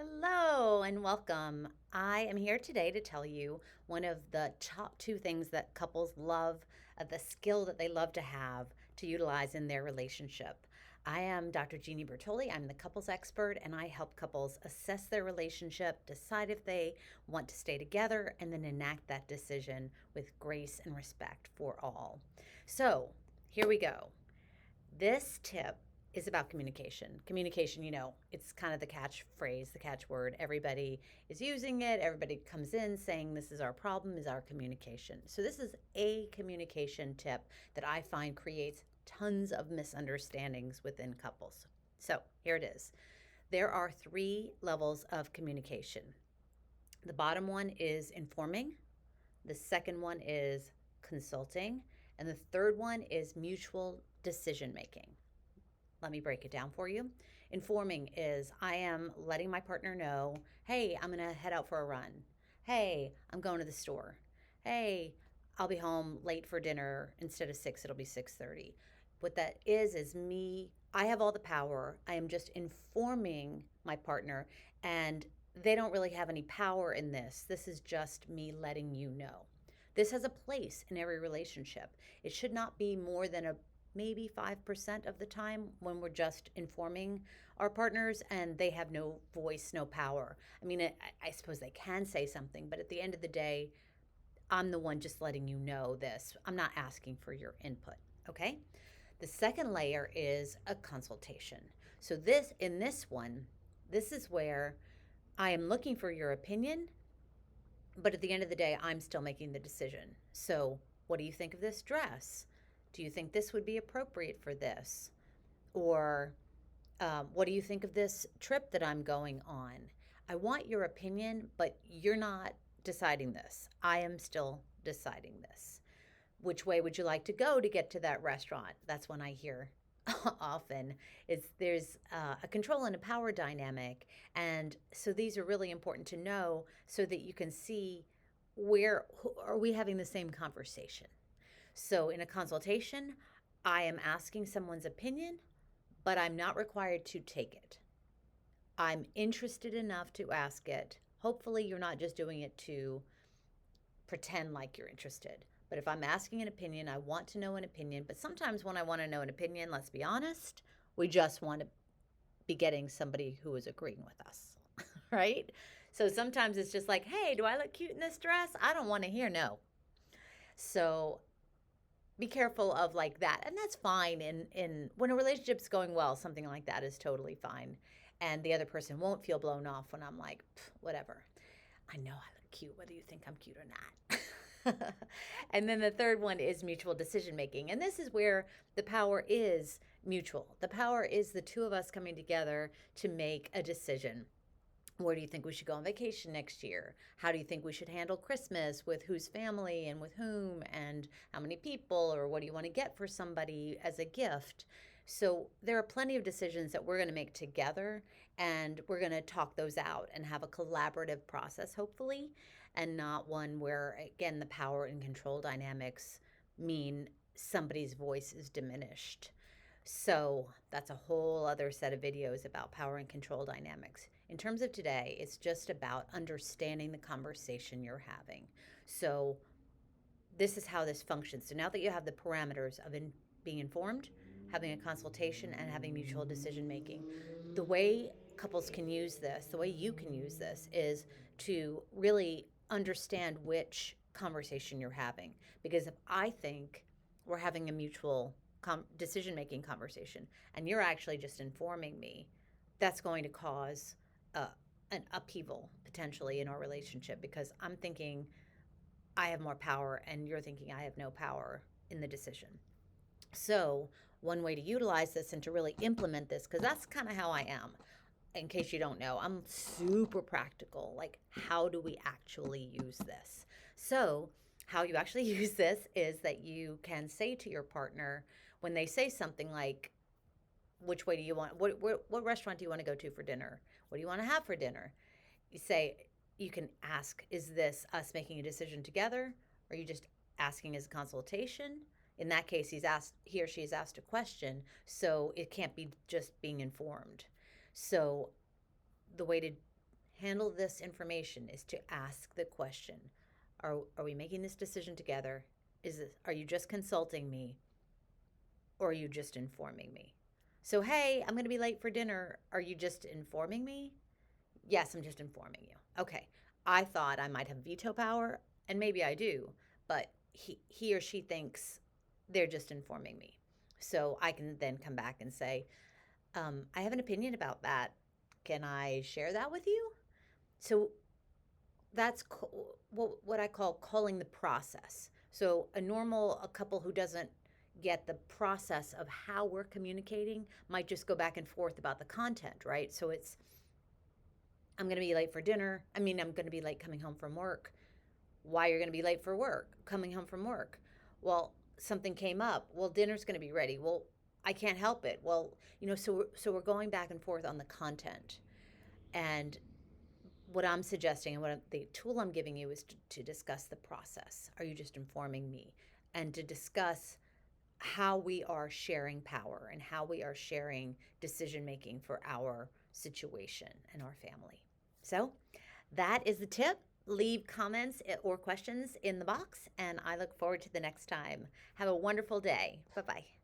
Hello and welcome. I am here today to tell you one of the top two things that couples love, the skill that they love to have to utilize in their relationship. I am Dr. Jeannie Bertoli. I'm the couples expert, and I help couples assess their relationship, decide if they want to stay together, and then enact that decision with grace and respect for all. So, here we go. This tip is about communication. Communication, it's kind of the catchphrase, the catchword. Everybody is using it. Everybody comes in saying this is our problem, is our communication. So this is a communication tip that I find creates tons of misunderstandings within couples. So here it is. There are three levels of communication. The bottom one is informing. The second one is consulting. And the third one is mutual decision making. Let me break it down for you. Informing is I am letting my partner know, hey, I'm going to head out for a run. Hey, I'm going to the store. Hey, I'll be home late for dinner. Instead of 6, it'll be 6:30. What that is me, I have all the power. I am just informing my partner, and they don't really have any power in this. This is just me letting you know. This has a place in every relationship. It should not be more than maybe 5% of the time when we're just informing our partners and they have no voice, no power. I mean, I suppose they can say something, but at the end of the day, I'm the one just letting you know this. I'm not asking for your input, okay? The second layer is a consultation. So in this one, this is where I am looking for your opinion, but at the end of the day, I'm still making the decision. So, what do you think of this dress? Do you think this would be appropriate for this? Or what do you think of this trip that I'm going on? I want your opinion, but you're not deciding this. I am still deciding this. Which way would you like to go to get to that restaurant? That's when I hear often is there's a control and a power dynamic. And so these are really important to know so that you can see where are we having the same conversation. So in a consultation, I am asking someone's opinion, but I'm not required to take it. I'm interested enough to ask it. Hopefully, you're not just doing it to pretend like you're interested. But if I'm asking an opinion, I want to know an opinion. But sometimes when I want to know an opinion, let's be honest, we just want to be getting somebody who is agreeing with us, right? So sometimes it's just like, hey, do I look cute in this dress? I don't want to hear no. So be careful of like that. And that's fine. In when a relationship's going well, something like that is totally fine. And the other person won't feel blown off when I'm like, whatever. I know I look cute, whether you think I'm cute or not. And then the third one is mutual decision making. And this is where the power is mutual. The power is the two of us coming together to make a decision. Where do you think we should go on vacation next year? How do you think we should handle Christmas, with whose family and with whom and how many people, or what do you want to get for somebody as a gift? So there are plenty of decisions that we're going to make together, and we're going to talk those out and have a collaborative process, hopefully, and not one where, again, the power and control dynamics mean somebody's voice is diminished. So that's a whole other set of videos about power and control dynamics. In terms of today, it's just about understanding the conversation you're having. So this is how this functions. So now that you have the parameters of being informed, having a consultation, and having mutual decision making, the way couples can use this, the way you can use this, is to really understand which conversation you're having. Because if I think we're having a mutual decision making conversation and you're actually just informing me, that's going to cause an upheaval potentially in our relationship, because I'm thinking I have more power and you're thinking I have no power in the decision. So one way to utilize this and to really implement this, because that's kind of how I am, in case you don't know, I'm super practical. Like, how do we actually use this? So how you actually use this is that you can say to your partner, when they say something like, which way do you want, what restaurant do you want to go to for dinner? What do you want to have for dinner? You can ask, is this us making a decision together? Or are you just asking as a consultation? In that case, he or she has asked a question, so it can't be just being informed. So the way to handle this information is to ask the question, are we making this decision together? Are you just consulting me, or are you just informing me? So, hey, I'm going to be late for dinner. Are you just informing me? Yes, I'm just informing you. Okay. I thought I might have veto power, and maybe I do, but he or she thinks they're just informing me. So I can then come back and say, I have an opinion about that. Can I share that with you? So that's what I call calling the process. So a couple who doesn't get the process of how we're communicating might just go back and forth about the content, right? So it's, I'm going to be late for dinner. I mean, I'm going to be late coming home from work. Why you're going to be late for work, coming home from work? Well, something came up. Well, dinner's going to be ready. Well, I can't help it. Well, so we're going back and forth on the content. And what I'm suggesting and what the tool I'm giving you is to discuss the process. Are you just informing me? And to discuss how we are sharing power and how we are sharing decision making for our situation and our family. So that is the tip. Leave comments or questions in the box, and I look forward to the next time. Have a wonderful day. Bye bye.